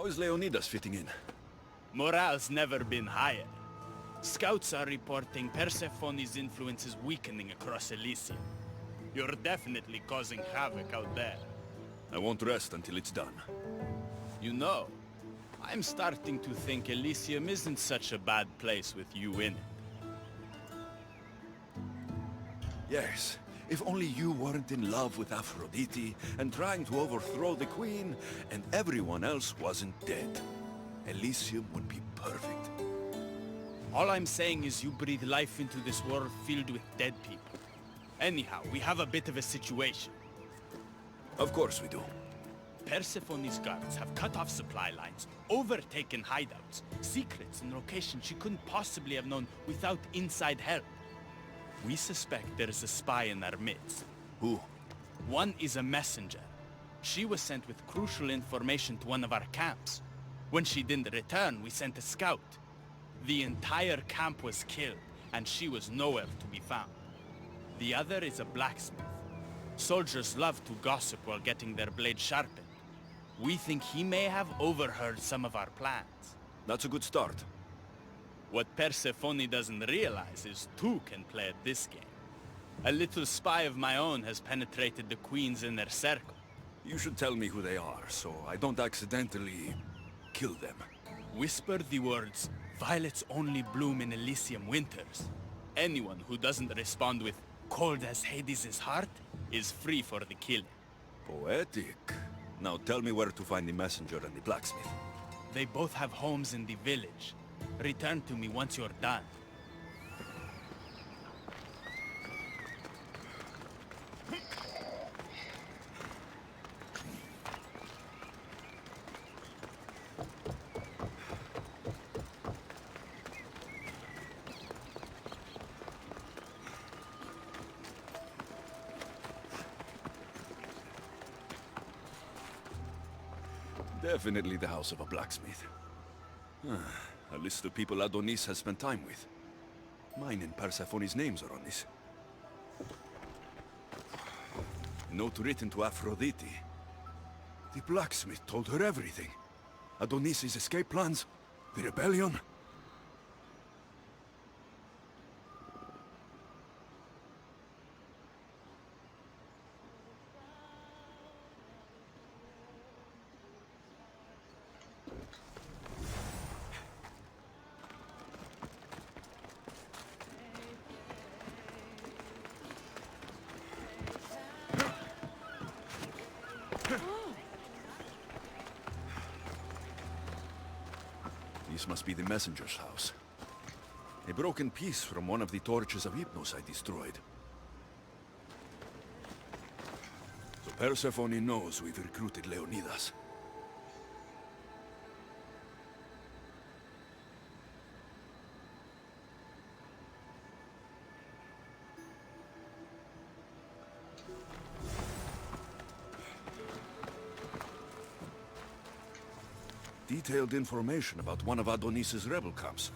How is Leonidas fitting in? Morale's never been higher. Scouts are reporting Persephone's influence is weakening across Elysium. You're definitely causing havoc out there. I won't rest until it's done. You know, I'm starting to think Elysium isn't such a bad place with you in it. Yes, if only you weren't in love with Aphrodite and trying to overthrow the queen, and everyone else wasn't dead. Elysium would be perfect. All I'm saying is you breathe life into this world filled with dead people. Anyhow, we have a bit of a situation. Of course we do. Persephone's guards have cut off supply lines, overtaken hideouts, secrets and locations she couldn't possibly have known without inside help. We suspect there is a spy in our midst. Who? One is a messenger. She was sent with crucial information to one of our camps. When she didn't return, we sent a scout. The entire camp was killed, and she was nowhere to be found. The other is a blacksmith. Soldiers love to gossip while getting their blades sharpened. We think he may have overheard some of our plans. That's a good start. What Persephone doesn't realize is two can play at this game. A little spy of my own has penetrated the queen's inner circle. You should tell me who they are, so I don't accidentally kill them. Whisper the words, "Violets only bloom in Elysium winters." Anyone who doesn't respond with, "Cold as Hades' heart," is free for the killing. Poetic. Now tell me where to find the messenger and the blacksmith. They both have homes in the village. Return to me once you're done. Definitely the house of a blacksmith. A list of people Adonis has spent time with. Mine and Persephone's names are on this. Note written to Aphrodite. The blacksmith told her everything. Adonis' escape plans, the rebellion. This must be the messenger's house. A broken piece from one of the torches of Hypnos I destroyed. So Persephone knows we've recruited Leonidas. Detailed information about one of Adonis's rebel camps.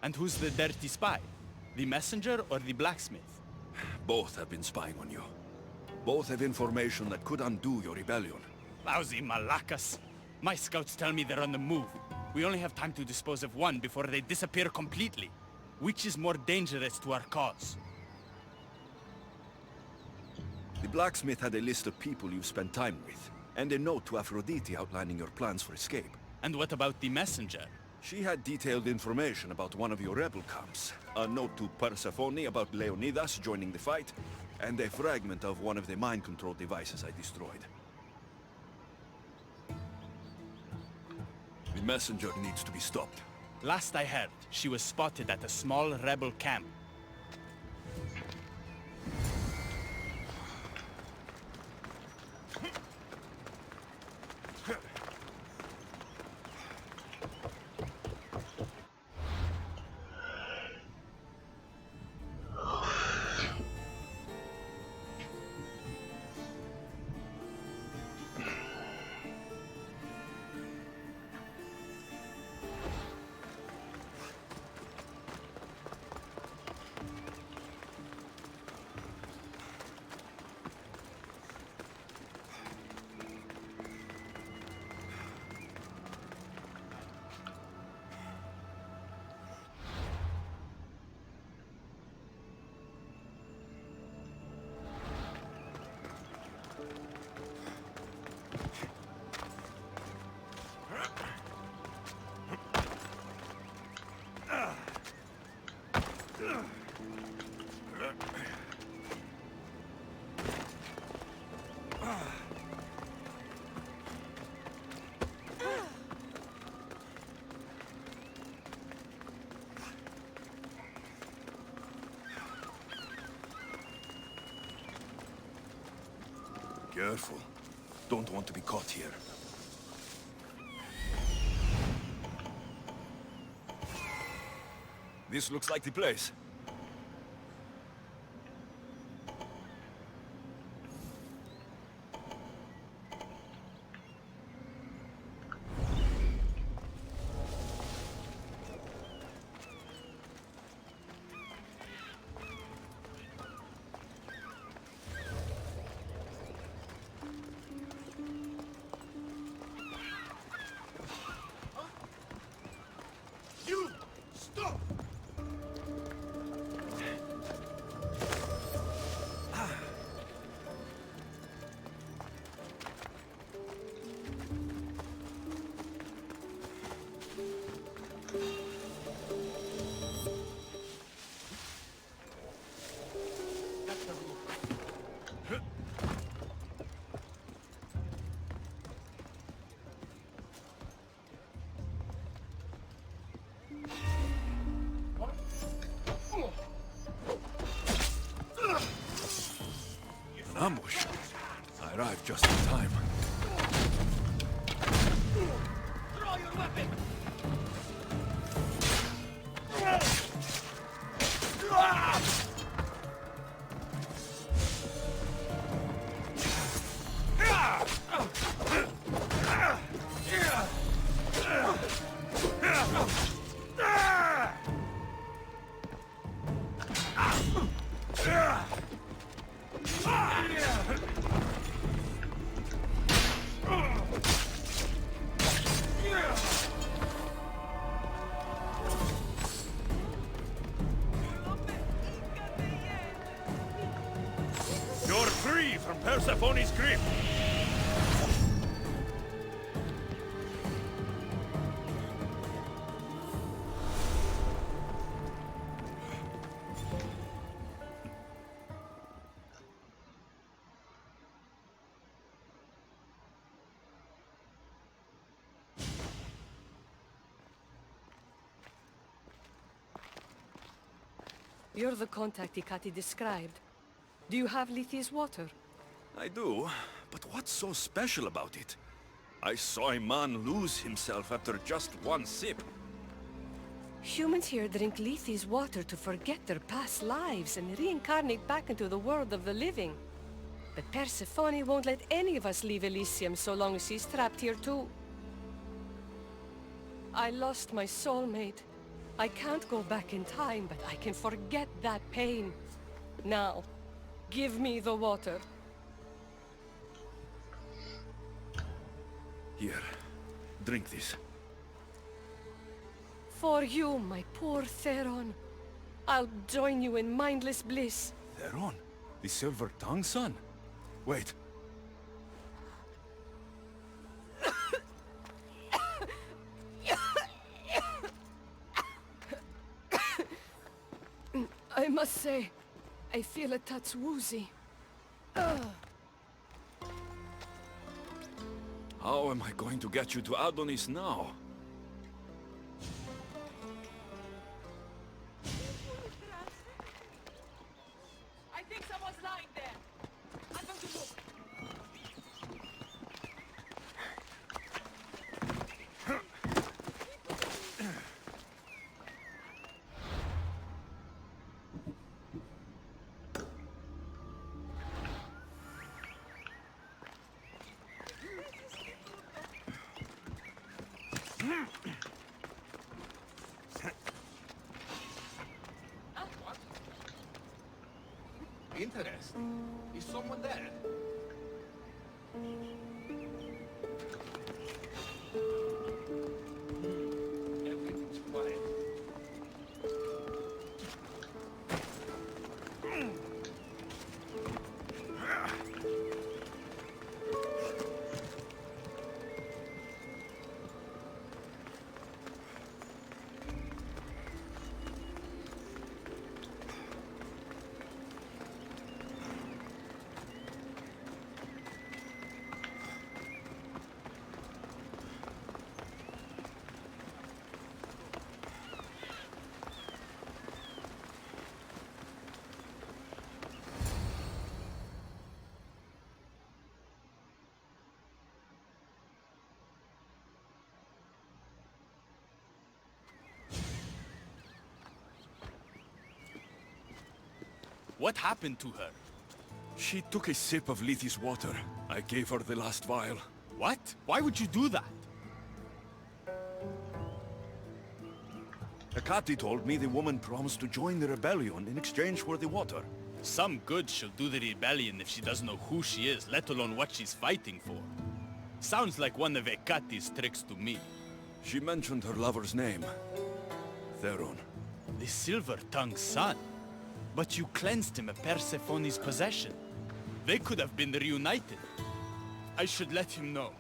And who's the dirty spy? The messenger or the blacksmith? Both have been spying on you. Both have information that could undo your rebellion. Lousy malacas. My scouts tell me they're on the move. We only have time to dispose of one before they disappear completely. Which is more dangerous to our cause? The blacksmith had a list of people you've spent time with, and a note to Aphrodite outlining your plans for escape. And what about the messenger? She had detailed information about one of your rebel camps, a note to Persephone about Leonidas joining the fight, and a fragment of one of the mind control devices I destroyed. The messenger needs to be stopped. Last I heard, she was spotted at a small rebel camp. Careful. Don't want to be caught here. This looks like the place. You! Stop! An ambush. I arrived just in time. Draw your weapon! You're free from Persephone's grip. You're the contact Ikati described. Do you have Lethi's water? I do, but what's so special about it? I saw a man lose himself after just one sip. Humans here drink Lethi's water to forget their past lives and reincarnate back into the world of the living. But Persephone won't let any of us leave Elysium so long as she's trapped here too. I lost my soulmate. I can't go back in time, but I can forget that pain. Now, give me the water. Here, drink this. For you, my poor Theron. I'll join you in mindless bliss. Theron? The Silver-Tongued Son? Wait. I must say, I feel a touch woozy. How am I going to get you to Adonis now? Interesting. Is someone there? Everything's quiet. What happened to her? She took a sip of Lethe's water. I gave her the last vial. What? Why would you do that? Hecate told me the woman promised to join the rebellion in exchange for the water. Some good she'll do the rebellion if she doesn't know who she is, let alone what she's fighting for. Sounds like one of Hecate's tricks to me. She mentioned her lover's name. Theron. The Silver-Tongued Son. But you cleansed him of Persephone's possession. They could have been reunited. I should let him know.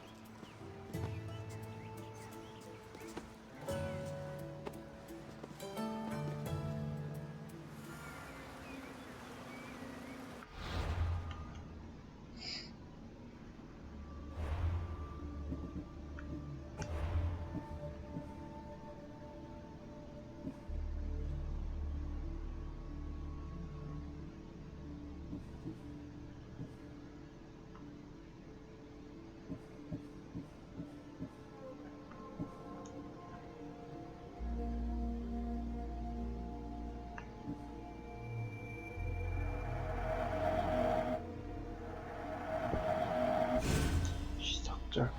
시작자.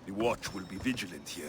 The watch will be vigilant here.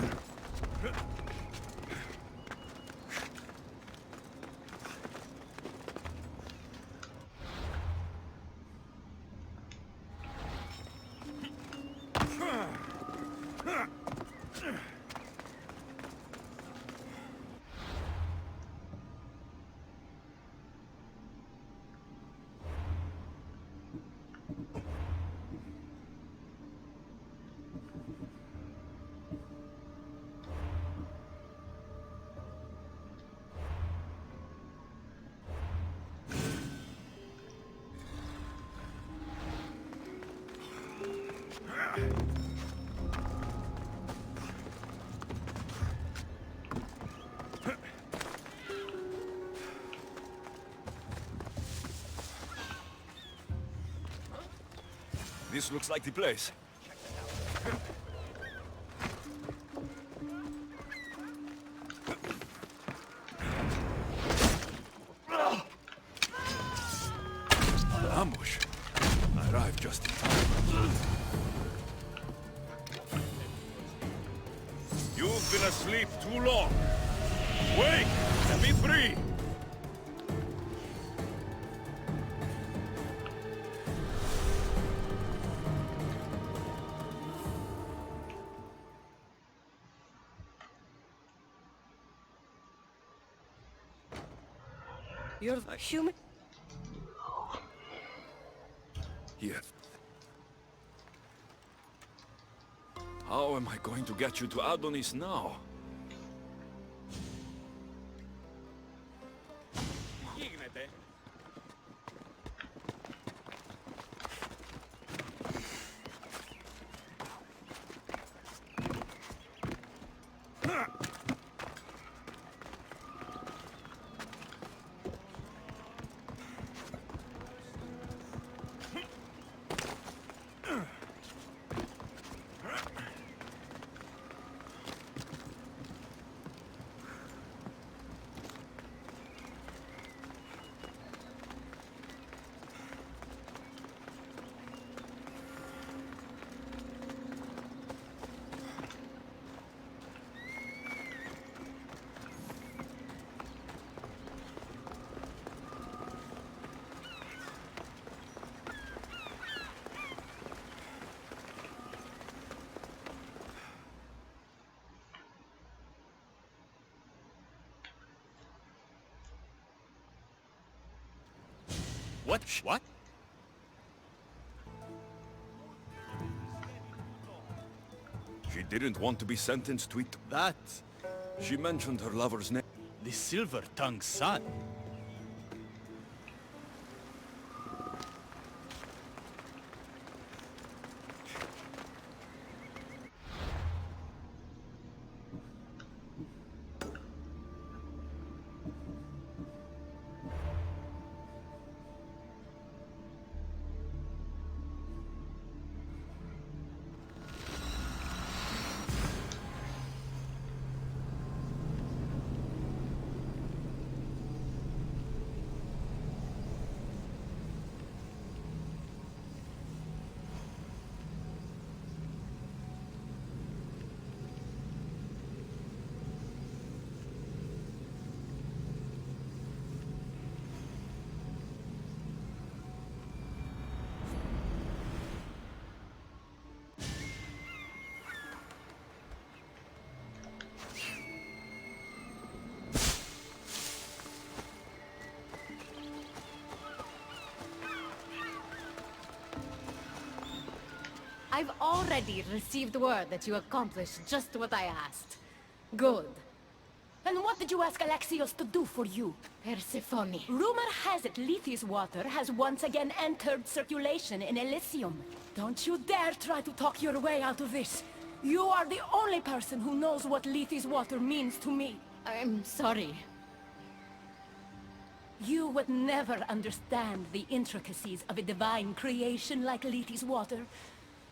This looks like the place. ambush. I arrived just in time. You've been asleep too long. Wake and be free! You're human? Yes. How am I going to get you to Adonis now? What? What? She didn't want to be sentenced to it. That... She mentioned her lover's name. the Silver-Tongued Sun. I've already received word that you accomplished just what I asked. Good. And what did you ask Alexios to do for you? Persephone. Rumor has it Lethe's water has once again entered circulation in Elysium. Don't you dare try to talk your way out of this. You are the only person who knows what Lethe's water means to me. I'm sorry. You would never understand the intricacies of a divine creation like Lethe's water.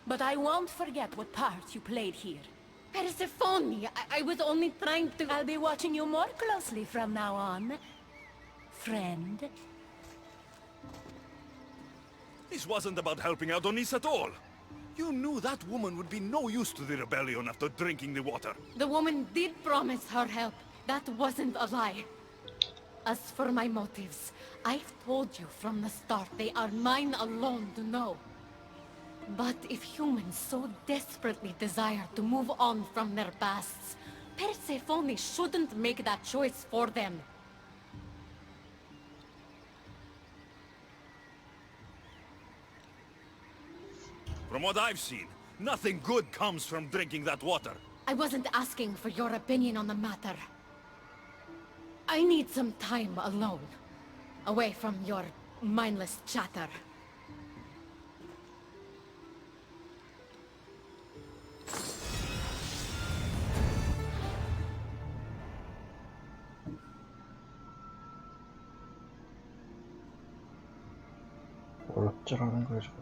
But I won't forget what part you played here. Persephone, I was only trying to... I'll be watching you more closely from now on, friend. This wasn't about helping Adonis at all. You knew that woman would be no use to the rebellion after drinking the water. The woman did promise her help. That wasn't a lie. As for my motives, I've told you from the start they are mine alone to know. But if humans so desperately desire to move on from their pasts, Persephone shouldn't make that choice for them. From what I've seen, nothing good comes from drinking that water. I wasn't asking for your opinion on the matter. I need some time alone, away from your mindless chatter. 어쩌라는 거죠?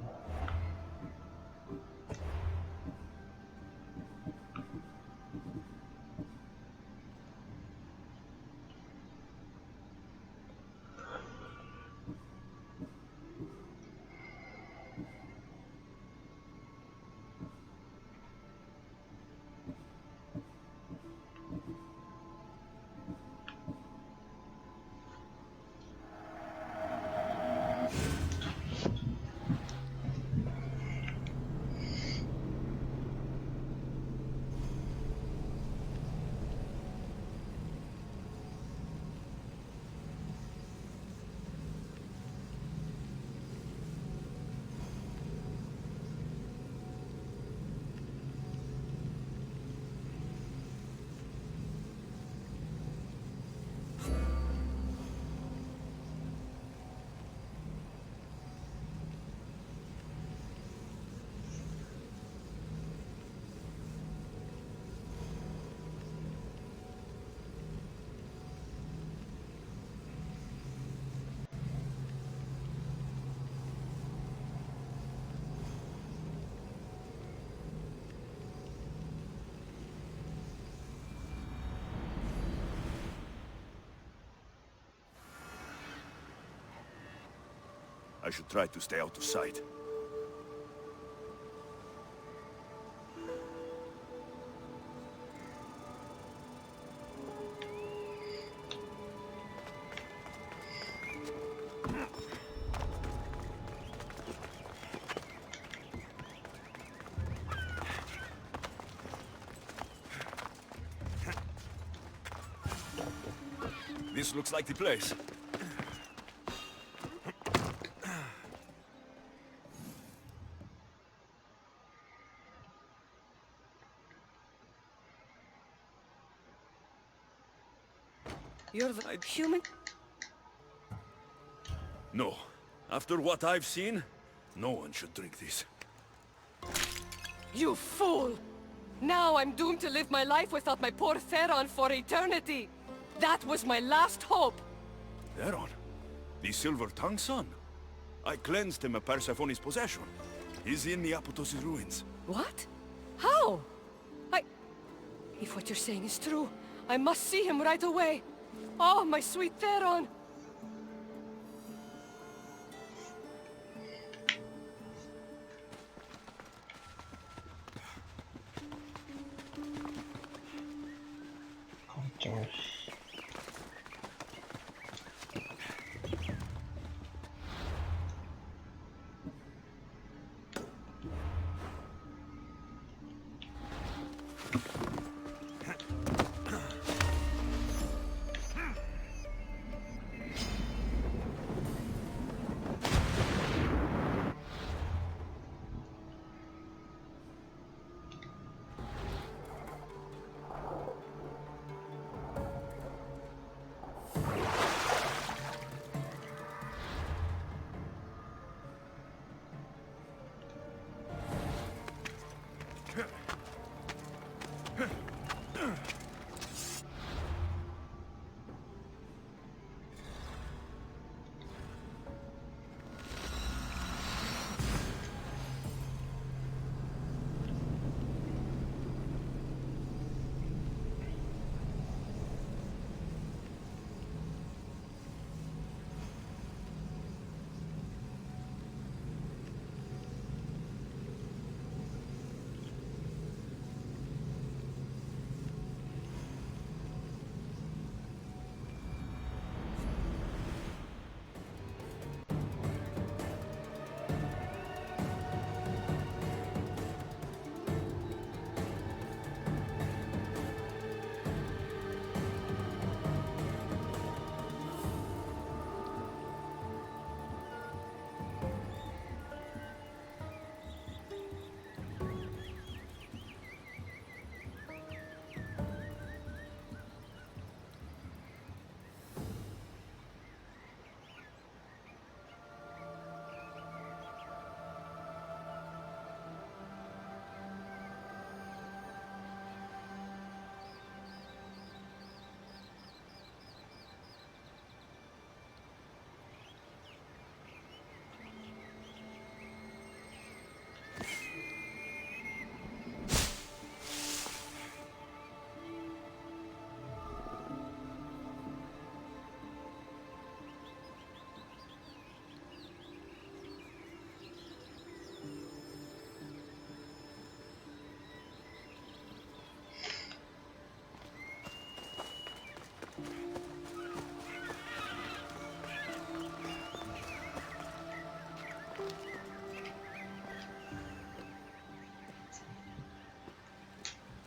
I should try to stay out of sight. This looks like the place. You're the human? No. After what I've seen, no one should drink this. You fool! Now I'm doomed to live my life without my poor Theron for eternity! That was my last hope! Theron? The Silver-Tongued Son? I cleansed him of Persephone's possession. He's in the Apotos' ruins. What? How? If what you're saying is true, I must see him right away. Oh, my sweet Theron! 깜짝이야.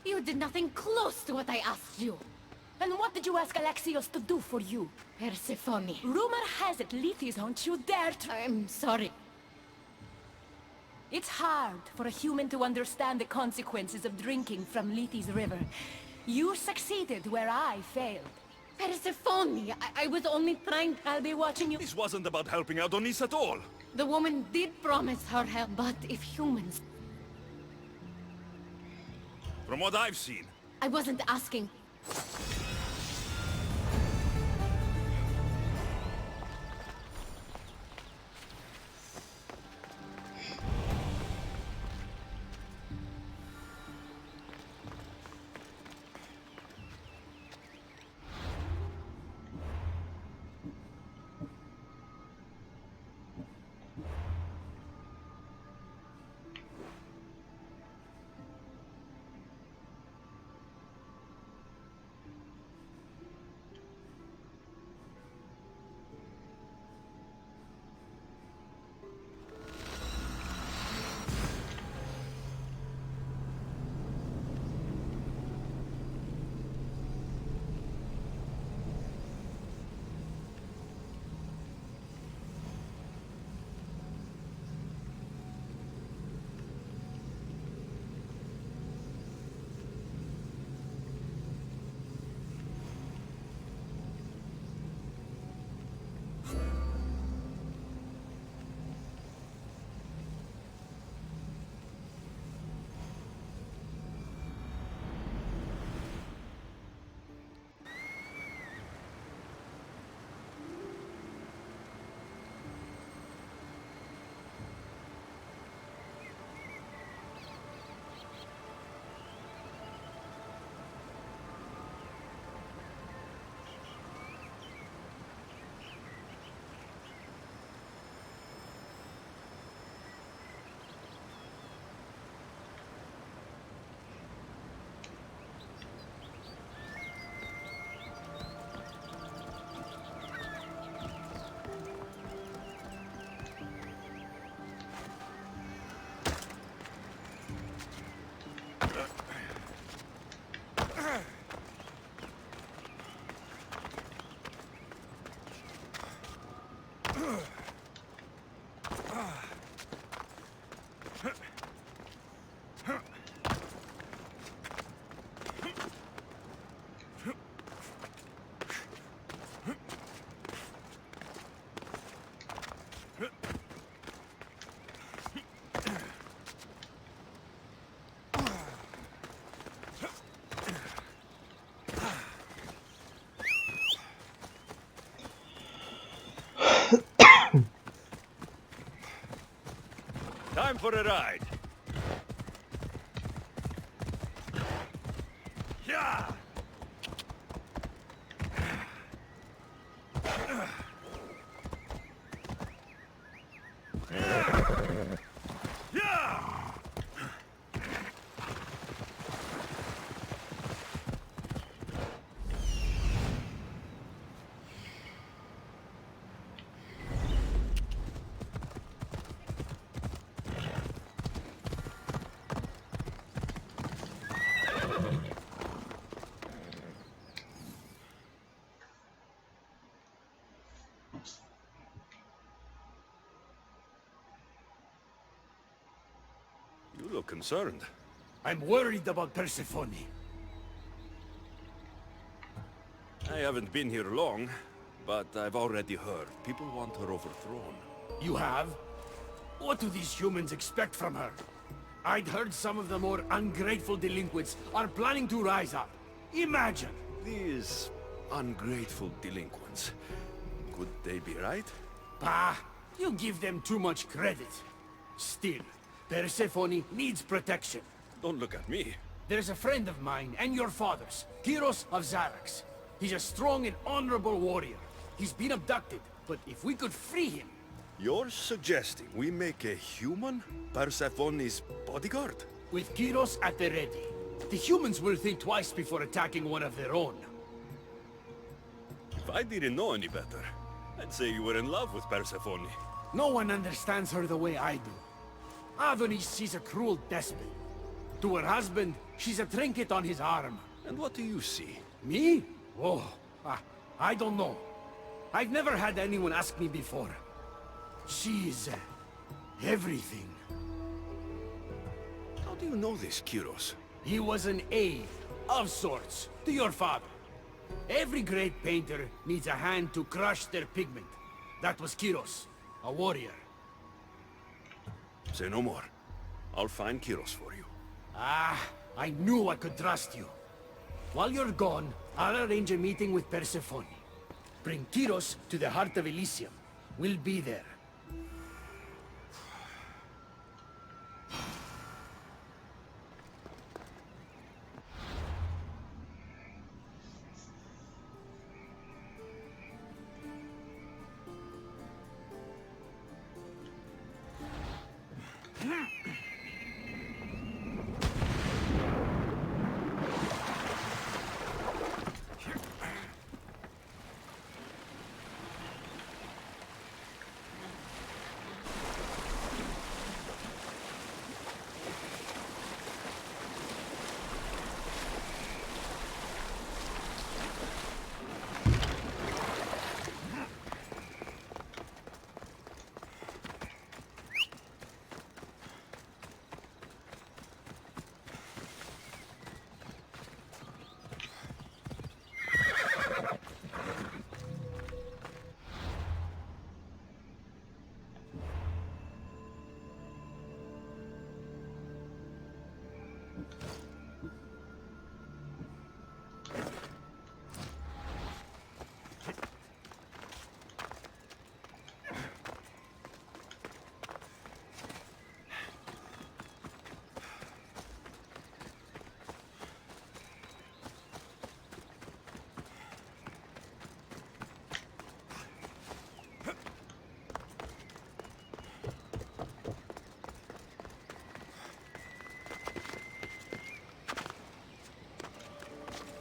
You did nothing close to what I asked you. And what did you ask Alexios to do for you? Persephone. Rumor has it Lethes don't you dare to— I'm sorry. It's hard for a human to understand the consequences of drinking from Lethes River. You succeeded where I failed. Persephone, I was only trying— I'll be watching you— This wasn't about helping Adonis at all. The woman did promise her help, but if humans— From what I've seen, I wasn't asking. Time for a ride. Yeah. You look concerned. I'm worried about Persephone. I haven't been here long, but I've already heard people want her overthrown. You have? What do these humans expect from her? I'd heard some of the more ungrateful delinquents are planning to rise up. Imagine! These ungrateful delinquents. Could they be right? Bah! You give them too much credit. Still, Persephone needs protection. Don't look at me. There's a friend of mine and your father's, Kyros of Xarax. He's a strong and honorable warrior. He's been abducted, but if we could free him... You're suggesting we make a human Persephone's bodyguard? With Kyros at the ready, the humans will think twice before attacking one of their own. If I didn't know any better, I'd say you were in love with Persephone. No one understands her the way I do. Adonis, she's a cruel despot. To her husband, she's a trinket on his arm. And what do you see? Me? Oh, I don't know. I've never had anyone ask me before. She's everything. How do you know this, Kyros? He was an aide, of sorts, to your father. Every great painter needs a hand to crush their pigment. That was Kyros, a warrior. Say no more. I'll find Kyros for you. Ah, I knew I could trust you. While you're gone, I'll arrange a meeting with Persephone. Bring Kyros to the heart of Elysium. We'll be there.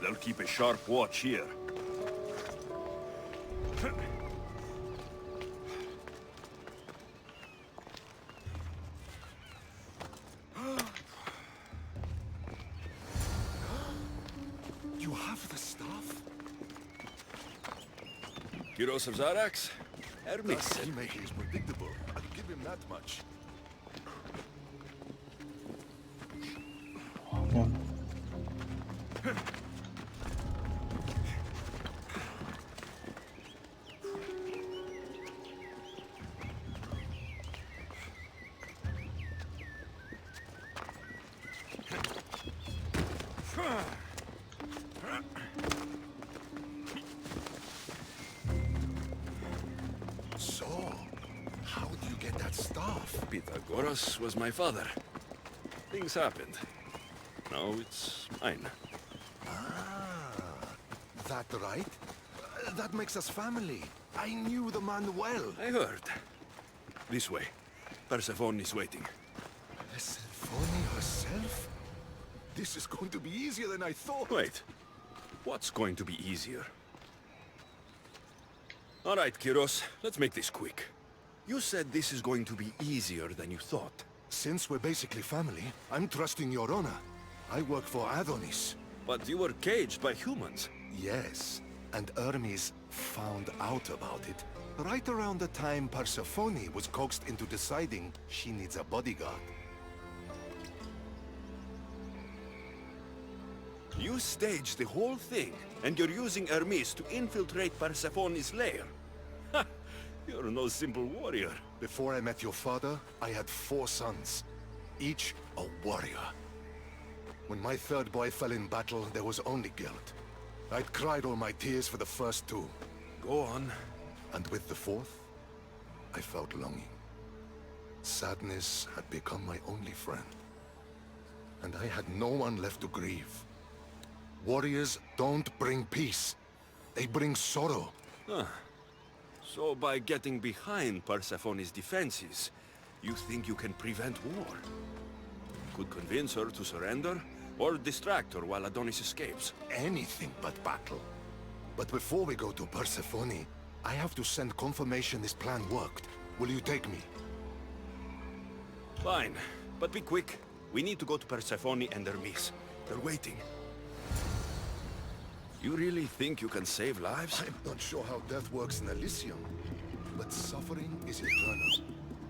They'll keep a sharp watch here. You have the stuff? Kyros of Xarax? Hermes. The cellmaker is predictable. I'll give him that much. So, how do you get that staff? Pythagoras was my father. Things happened. Now it's mine. That right? That makes us family. I knew the man well. I heard. This way. Persephone is waiting. Persephone herself? This is going to be easier than I thought. Wait. What's going to be easier? All right, Kyros. Let's make this quick. You said this is going to be easier than you thought. Since we're basically family, I'm trusting your honor. I work for Adonis. But you were caged by humans. Yes, and Hermes found out about it. Right around the time Persephone was coaxed into deciding she needs a bodyguard. You staged the whole thing, and you're using Hermes to infiltrate Persephone's lair. Ha! You're no simple warrior. Before I met your father, I had 4 sons, each a warrior. When my third boy fell in battle, there was only guilt. I'd cried all my tears for the first 2. Go on. And with the 4th, I felt longing. Sadness had become my only friend. And I had no one left to grieve. Warriors don't bring peace. They bring sorrow. So by getting behind Persephone's defenses, you think you can prevent war? Could convince her to surrender, or distract her while Adonis escapes. Anything but battle. But before we go to Persephone, I have to send confirmation this plan worked. Will you take me? Fine, but be quick. We need to go to Persephone and Hermes. They're waiting. You really think you can save lives? I'm not sure how death works in Elysium, but suffering is eternal.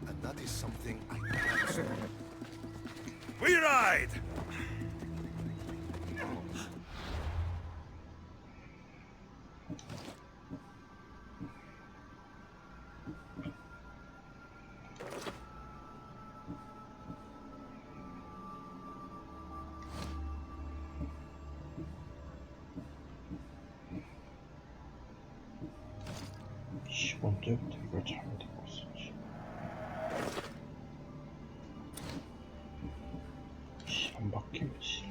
And that is something I can't stop. We ride! 이번 때부터 이걸 잘못하고 있었지. 안 바뀌지.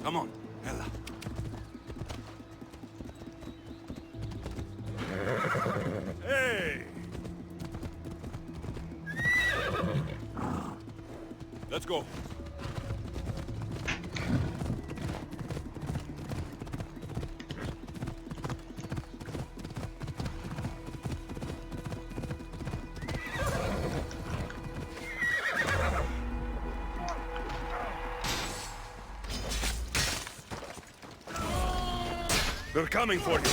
Come on, Ella. Hey! Let's go. They're coming for you.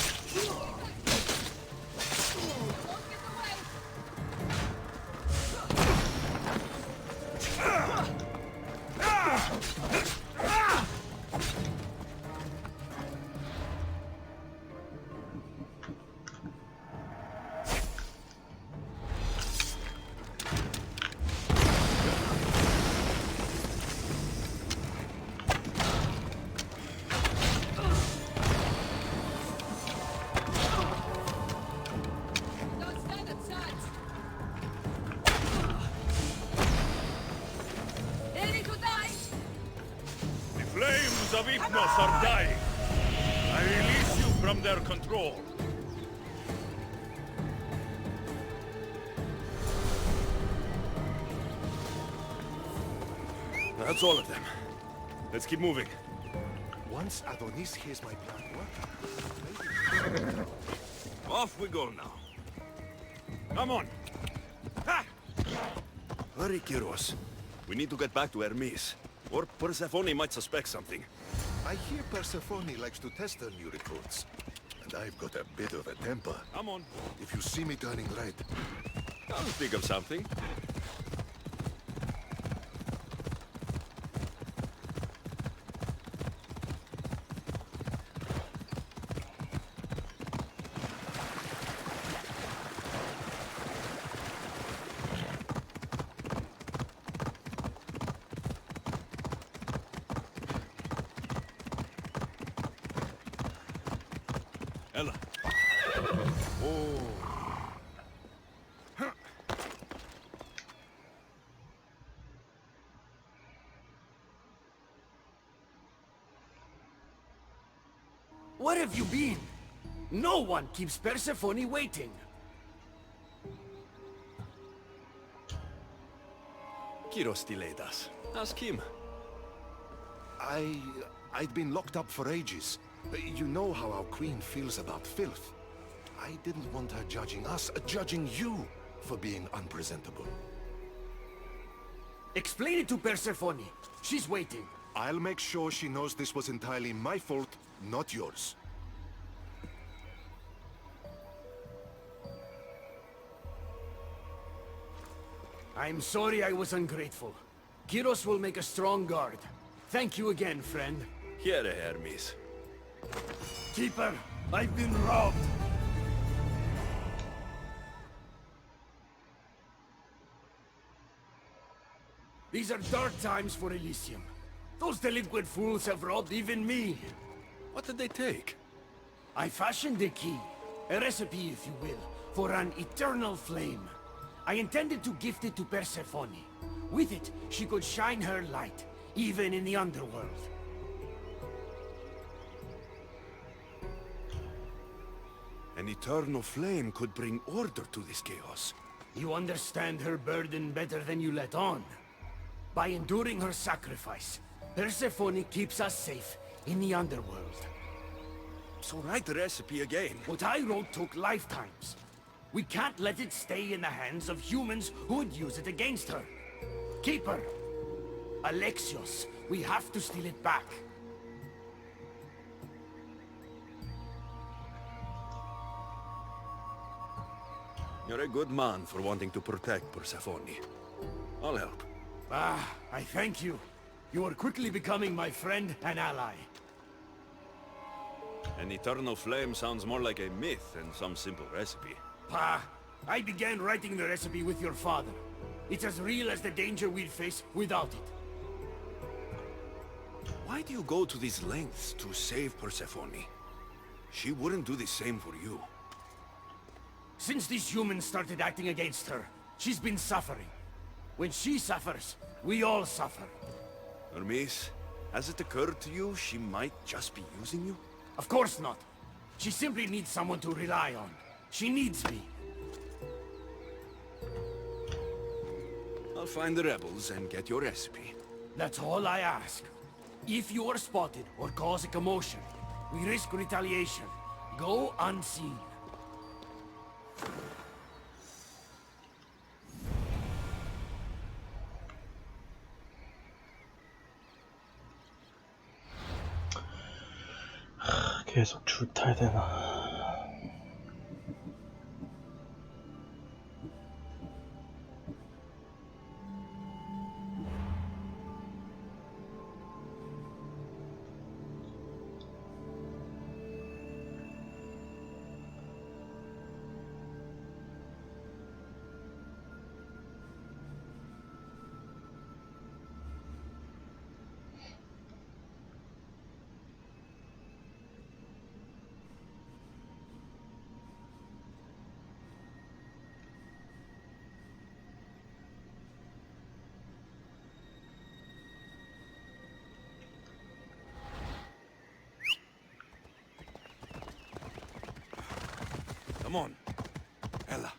Of Hypnos are dying. I release you from their control. That's all of them. Let's keep moving. Once Adonis hears my plan work, Off we go now. Come on. Ha! Hurry, Kyros. We need to get back to Hermes. Or Persephone might suspect something. I hear Persephone likes to test her new recruits. And I've got a bit of a temper. Come on. If you see me turning red, I'll think of something. Ella. Oh. Where have you been? No one keeps Persephone waiting. Kyros delayed us. Ask him. I'd been locked up for ages. You know how our queen feels about filth. I didn't want her judging us, judging you for being unpresentable. Explain it to Persephone. She's waiting. I'll make sure she knows this was entirely my fault, not yours. I'm sorry I was ungrateful. Kyros will make a strong guard. Thank you again, friend. Here, Hermes. Keeper, I've been robbed. These are dark times for Elysium. Those delinquent fools have robbed even me. What did they take? I fashioned a key, a recipe if you will, for an eternal flame. I intended to gift it to Persephone. With it, she could shine her light, even in the underworld. An eternal flame could bring order to this chaos. You understand her burden better than you let on. By enduring her sacrifice, Persephone keeps us safe in the underworld. So write the recipe again. What I wrote took lifetimes. We can't let it stay in the hands of humans who would use it against her. Keeper, Alexios, we have to steal it back. You're a good man for wanting to protect Persephone. I'll help. Ah, I thank you. You are quickly becoming my friend and ally. An eternal flame sounds more like a myth than some simple recipe. Pa, I began writing the recipe with your father. It's as real as the danger we'd face without it. Why do you go to these lengths to save Persephone? She wouldn't do the same for you. Since these humans started acting against her, she's been suffering. When she suffers, we all suffer. Hermes, has it occurred to you she might just be using you? Of course not. She simply needs someone to rely on. She needs me. I'll find the rebels and get your recipe. That's all I ask. If you are spotted or cause a commotion, we risk retaliation. Go unseen. 계속 줄타야 되나? Come on. Ella.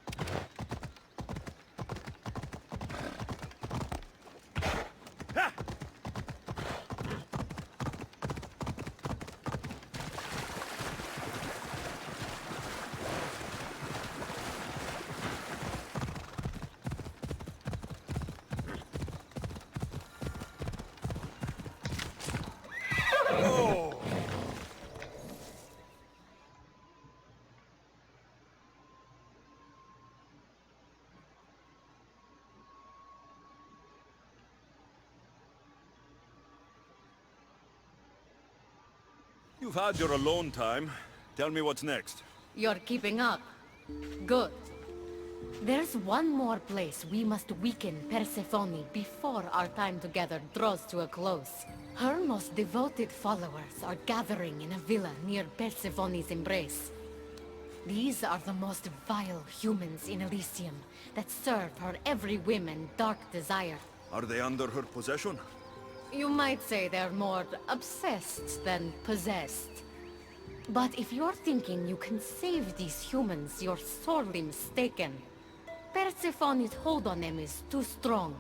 You've had your alone time. Tell me what's next. You're keeping up. Good. There's one more place we must weaken Persephone before our time together draws to a close. Her most devoted followers are gathering in a villa near Persephone's embrace. These are the most vile humans in Elysium that serve her every whim and dark desire. Are they under her possession? You might say they're more obsessed than possessed. But if you're thinking you can save these humans, you're sorely mistaken. Persephone's hold on them is too strong.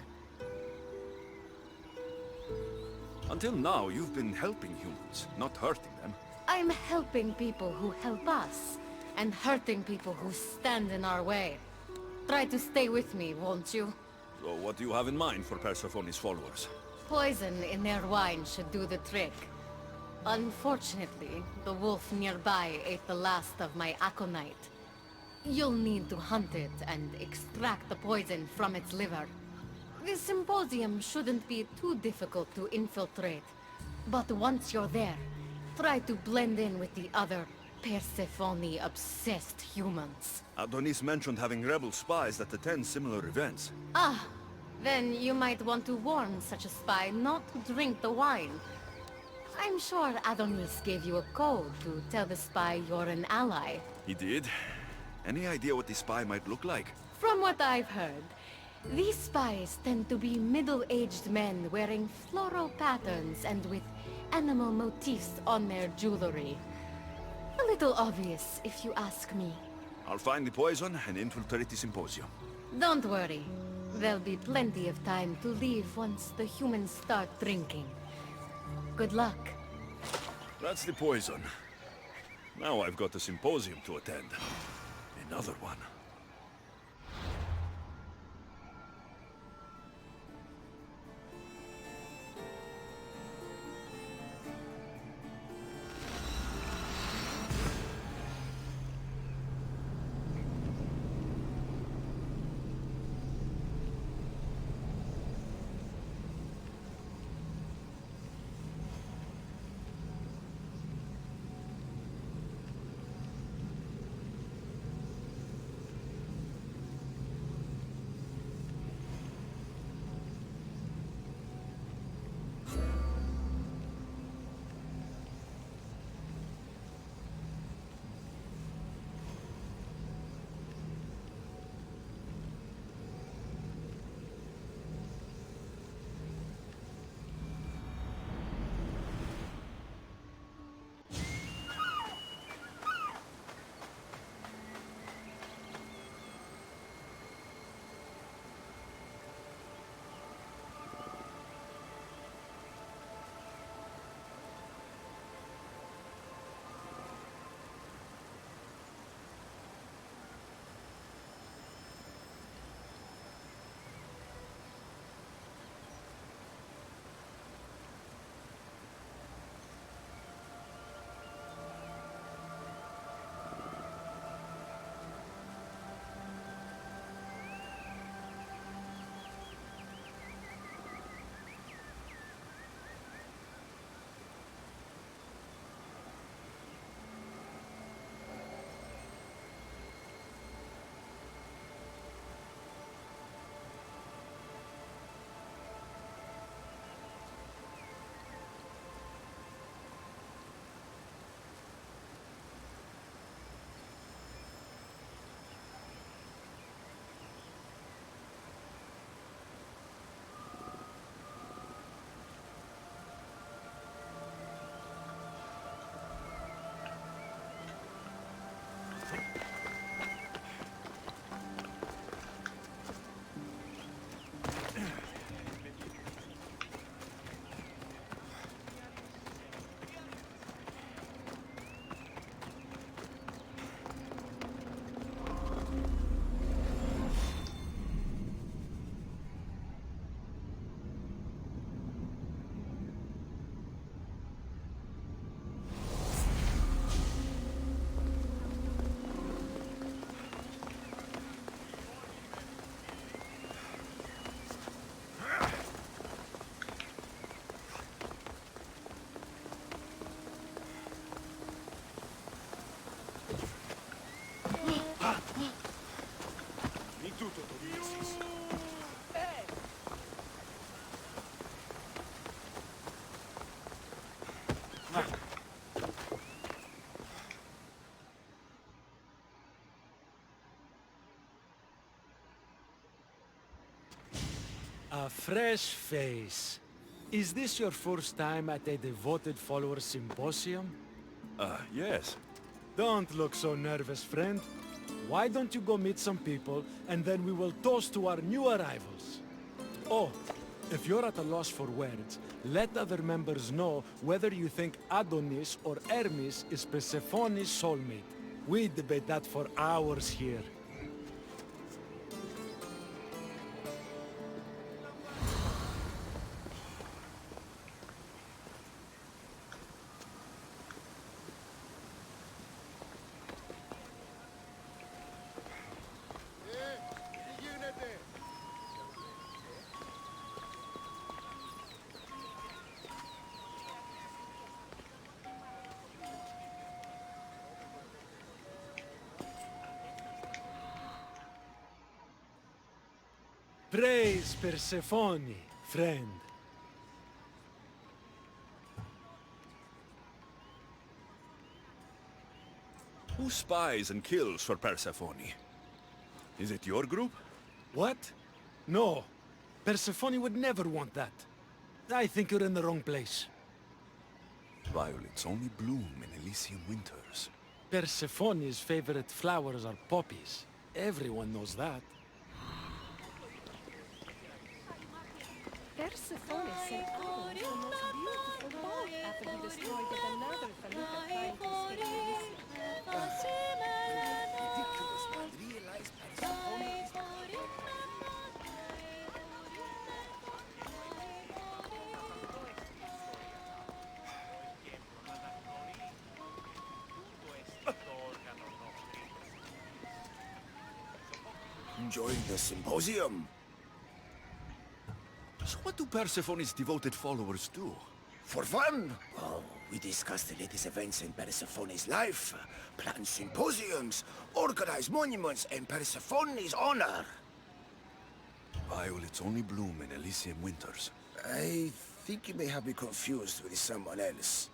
Until now, you've been helping humans, not hurting them. I'm helping people who help us, and hurting people who stand in our way. Try to stay with me, won't you? So what do you have in mind for Persephone's followers? Poison in their wine should do the trick. Unfortunately, the wolf nearby ate the last of my aconite. You'll need to hunt it and extract the poison from its liver. The symposium shouldn't be too difficult to infiltrate. But once you're there, try to blend in with the other Persephone-obsessed humans. Adonis mentioned having rebel spies that attend similar events. Ah, then you might want to warn such a spy not to drink the wine. I'm sure Adonis gave you a code to tell the spy you're an ally. He did? Any idea what the spy might look like? From what I've heard, these spies tend to be middle-aged men wearing floral patterns and with animal motifs on their jewelry. A little obvious, if you ask me. I'll find the poison and infiltrate the symposium. Don't worry. There'll be plenty of time to leave once the humans start drinking. Good luck. That's the poison. Now I've got a symposium to attend. Another one. fresh face. Is this your first time at a devoted follower symposium? Yes. Don't look so nervous, friend. Why don't you go meet some people, and then we will toast to our new arrivals. Oh, if you're at a loss for words, let other members know whether you think Adonis or Hermes is Persephone's soulmate. We debate that for hours here. Praise Persephone, friend. Who spies and kills for Persephone? Is it your group? What? No. Persephone would never want that. I think you're in the wrong place. Violets only bloom in Elysian winters. Persephone's favorite flowers are poppies. Everyone knows that. Persephone sent Adonis the most beautiful boat after he destroyed yet another felucca trying to escape Elysium. Ridiculous, but realize Persephone is... Enjoying the symposium? So what do Persephone's devoted followers do? For fun? Oh, we discuss the latest events in Persephone's life, plan symposiums, organize monuments in Persephone's honor. Violets only bloom in Elysian winters. I think you may have me confused with someone else.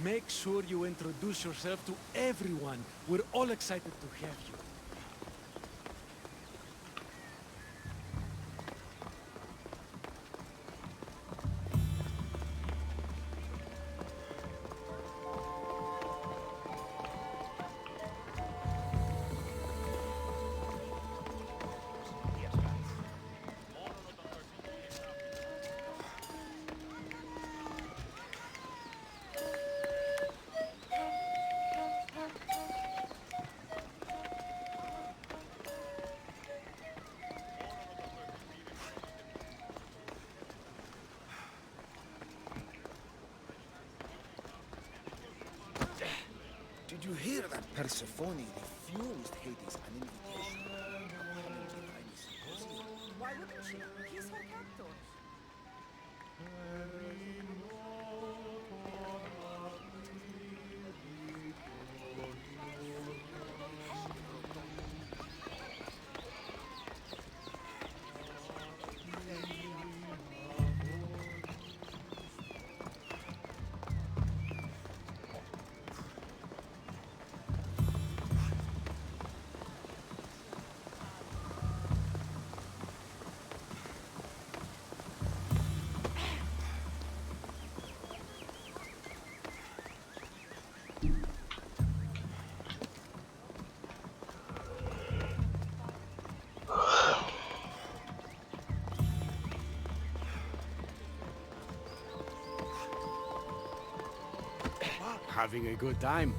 Make sure you introduce yourself to everyone. We're all excited to have you. Did you hear that Persephone refused Hades an invitation to come and define his symposium? Why wouldn't she? He's her captor. having a good time.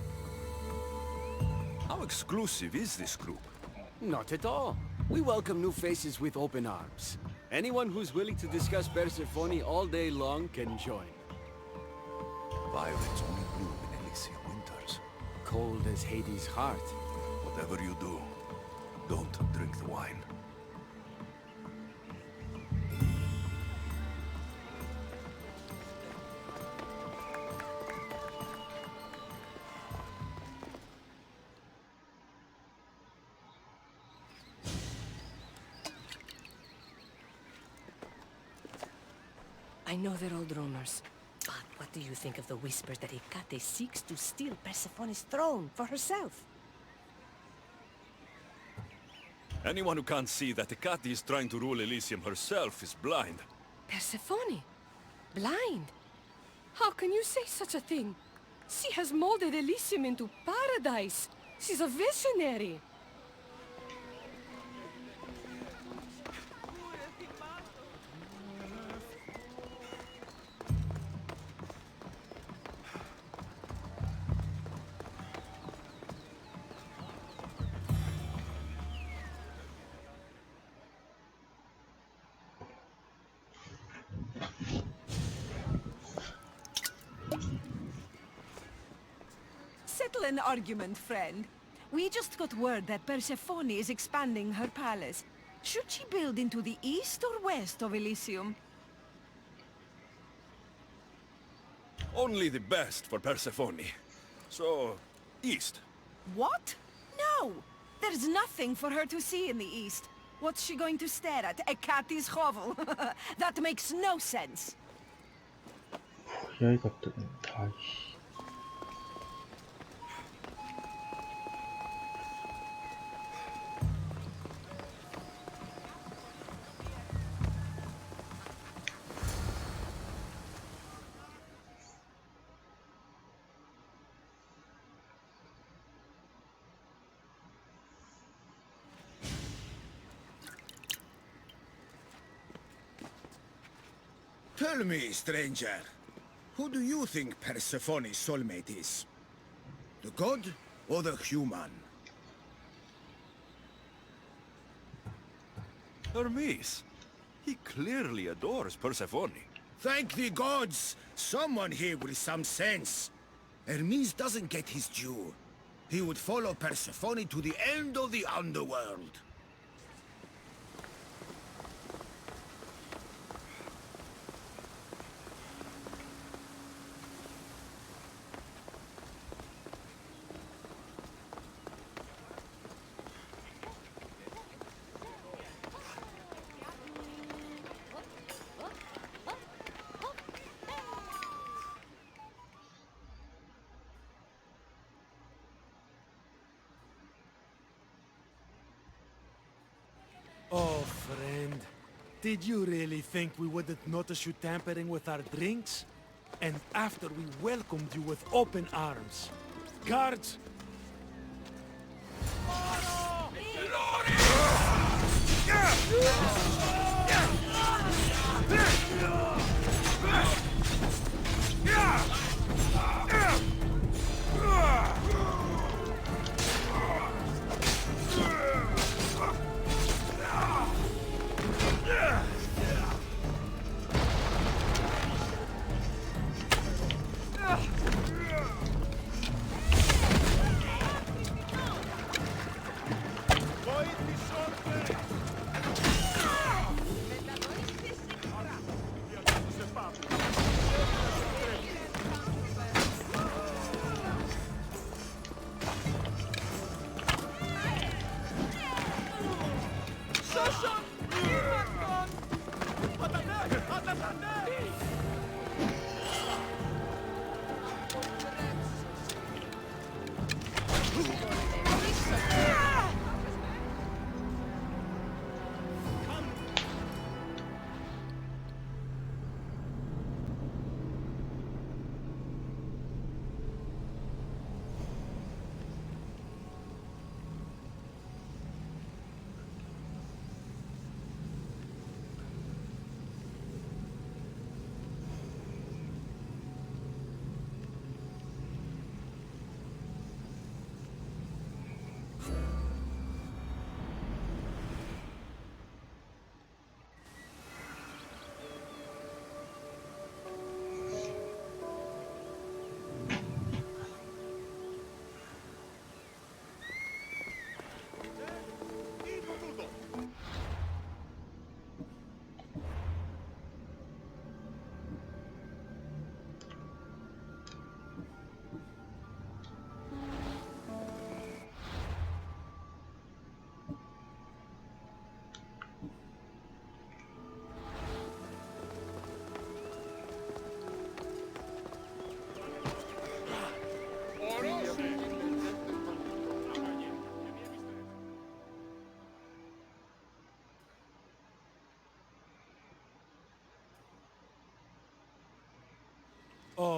How exclusive is this group? Not at all. We welcome new faces with open arms. Anyone who's willing to discuss Persephone all day long can join. Violets only bloom in Elysian winters. Cold as Hades' heart. Whatever you do, don't drink the wine. I know they're old rumors, but what do you think of the whispers that Hecate seeks to steal Persephone's throne for herself? Anyone who can't see that Hecate is trying to rule Elysium herself is blind. Persephone? Blind? How can you say such a thing? She has molded Elysium into paradise. She's a visionary. Settle an argument, friend. We just got word that Persephone is expanding her palace. Should she build into the east or west of Elysium? Only the best for Persephone. So, east. What? No! There's nothing for her to see in the east. What's she going to stare at? Hecate's hovel? That makes no sense. 야, 이것들은 다, 씨. Tell me, stranger, who do you think Persephone's soulmate is? The god or the human? Hermes. He clearly adores Persephone. Thank the gods! Someone here with some sense. Hermes doesn't get his due. He would follow Persephone to the end of the underworld. Oh, friend. Did you really think we wouldn't notice you tampering with our drinks? And after we welcomed you with open arms. Guards!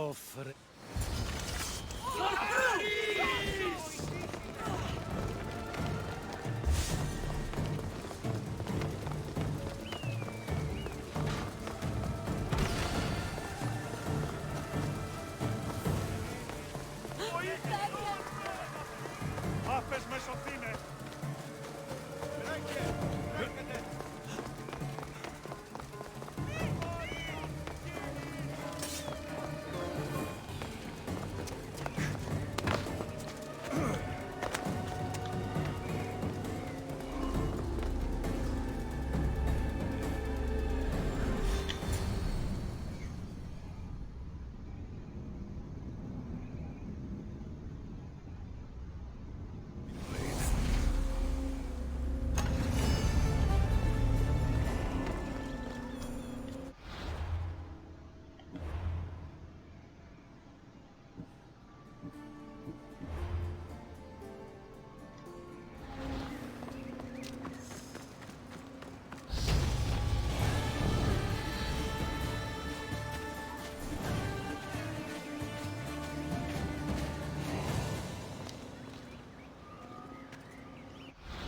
Hello, friend.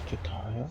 이게 다야?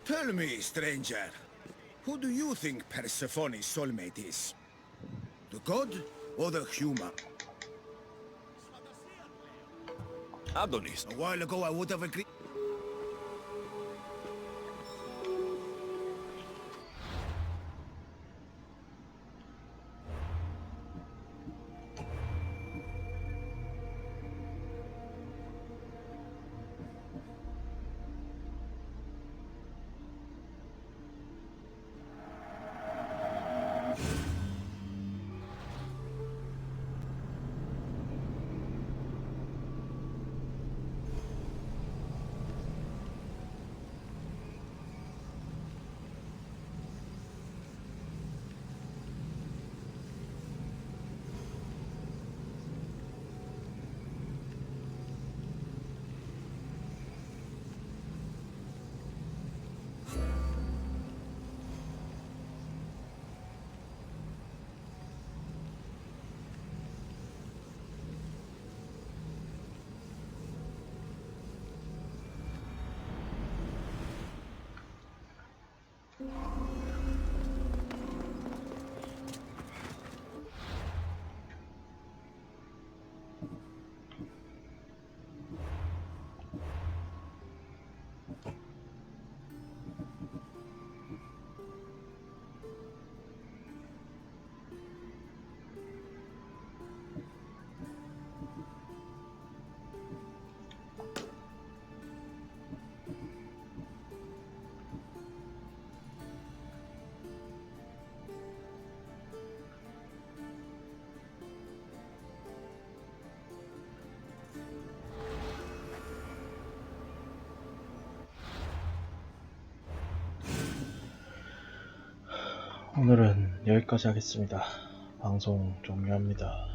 Tell me, stranger, who do you think Persephone's soulmate is? The god or the human? Adonis. A while ago I would have agreed. 오늘은 여기까지 하겠습니다. 방송 종료합니다.